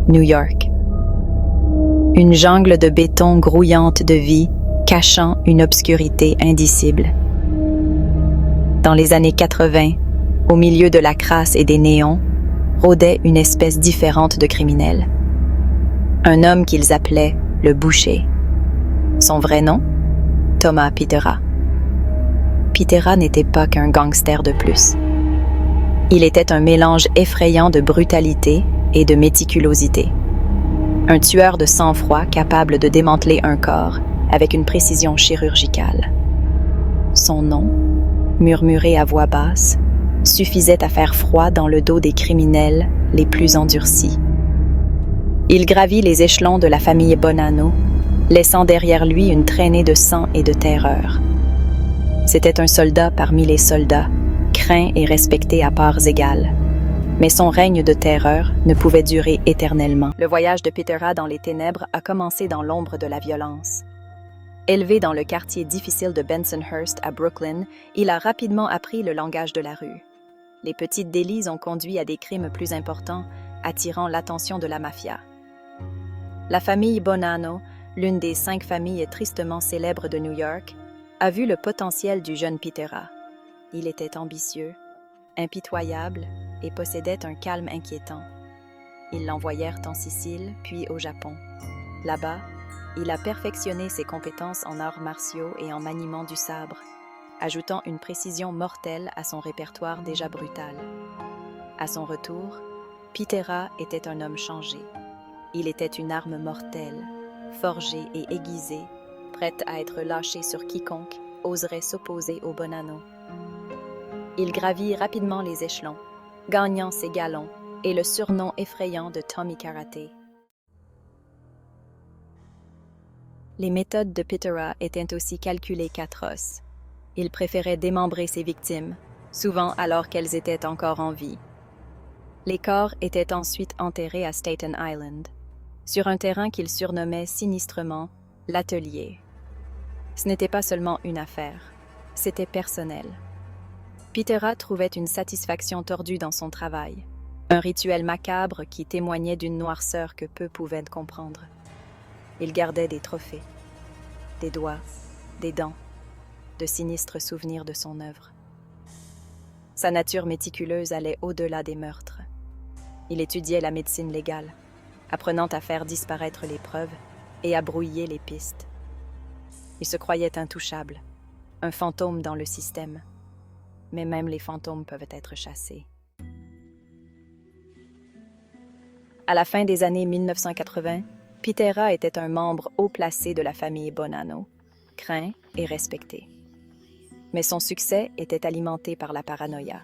New York. Une jungle de béton grouillante de vie, cachant une obscurité indicible. Dans les années 80, au milieu de la crasse et des néons, rôdait une espèce différente de criminel. Un homme qu'ils appelaient le boucher. Son vrai nom? Thomas Pitera. Pitera n'était pas qu'un gangster de plus. Il était un mélange effrayant de brutalité et de méticulosité. Un tueur de sang-froid capable de démanteler un corps avec une précision chirurgicale. Son nom, murmuré à voix basse, suffisait à faire froid dans le dos des criminels les plus endurcis. Il gravit les échelons de la famille Bonanno, laissant derrière lui une traînée de sang et de terreur. C'était un soldat parmi les soldats, craint et respecté à parts égales. Mais son règne de terreur ne pouvait durer éternellement. Le voyage de Pitera dans les ténèbres a commencé dans l'ombre de la violence. Élevé dans le quartier difficile de Bensonhurst à Brooklyn, il a rapidement appris le langage de la rue. Les petites délits ont conduit à des crimes plus importants, attirant l'attention de la mafia. La famille Bonanno, l'une des 5 familles tristement célèbres de New York, a vu le potentiel du jeune Pitera. Il était ambitieux, impitoyable et possédait un calme inquiétant. Ils l'envoyèrent en Sicile, puis au Japon. Là-bas, il a perfectionné ses compétences en arts martiaux et en maniement du sabre, ajoutant une précision mortelle à son répertoire déjà brutal. À son retour, Pitera était un homme changé. Il était une arme mortelle, forgée et aiguisée, prête à être lâchée sur quiconque oserait s'opposer aux Bonanno. Il gravit rapidement les échelons, gagnant ses galons et le surnom effrayant de Tommy Karaté. Les méthodes de Pitera étaient aussi calculées qu'atroces. Il préférait démembrer ses victimes, souvent alors qu'elles étaient encore en vie. Les corps étaient ensuite enterrés à Staten Island, sur un terrain qu'il surnommait sinistrement « l'atelier ». Ce n'était pas seulement une affaire, c'était personnel. Pitera trouvait une satisfaction tordue dans son travail, un rituel macabre qui témoignait d'une noirceur que peu pouvaient comprendre. Il gardait des trophées, des doigts, des dents, de sinistres souvenirs de son œuvre. Sa nature méticuleuse allait au-delà des meurtres. Il étudiait la médecine légale, apprenant à faire disparaître les preuves et à brouiller les pistes. Il se croyait intouchable, un fantôme dans le système. Mais même les fantômes peuvent être chassés. À la fin des années 1980, Pitera était un membre haut placé de la famille Bonanno, craint et respecté. Mais son succès était alimenté par la paranoïa.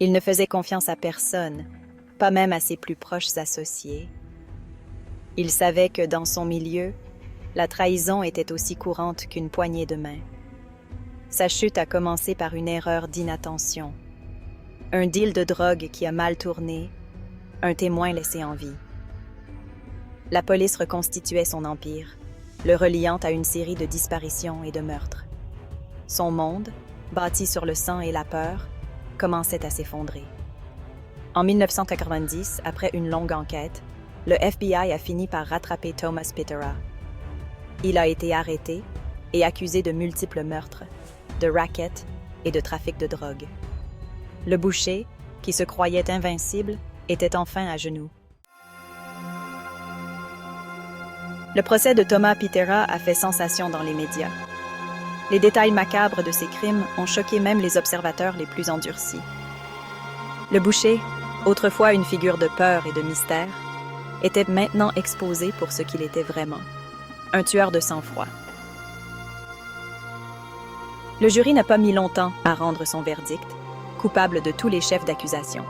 Il ne faisait confiance à personne, pas même à ses plus proches associés. Il savait que dans son milieu, la trahison était aussi courante qu'une poignée de main. Sa chute a commencé par une erreur d'inattention. Un deal de drogue qui a mal tourné, un témoin laissé en vie. La police reconstituait son empire, le reliant à une série de disparitions et de meurtres. Son monde, bâti sur le sang et la peur, commençait à s'effondrer. En 1990, après une longue enquête, le FBI a fini par rattraper Thomas Pitera. Il a été arrêté et accusé de multiples meurtres, de racket et de trafic de drogue. Le boucher, qui se croyait invincible, était enfin à genoux. Le procès de Thomas Pitera a fait sensation dans les médias. Les détails macabres de ses crimes ont choqué même les observateurs les plus endurcis. Le boucher, autrefois une figure de peur et de mystère, était maintenant exposé pour ce qu'il était vraiment, un tueur de sang-froid. Le jury n'a pas mis longtemps à rendre son verdict, coupable de tous les chefs d'accusation.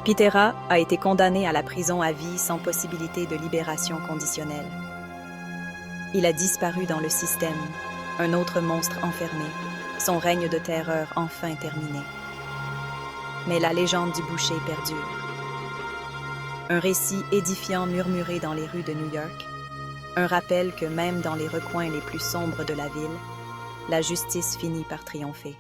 Pitera a été condamné à la prison à vie sans possibilité de libération conditionnelle. Il a disparu dans le système, un autre monstre enfermé, son règne de terreur enfin terminé. Mais la légende du boucher perdure. Un récit édifiant murmuré dans les rues de New York, un rappel que même dans les recoins les plus sombres de la ville, la justice finit par triompher.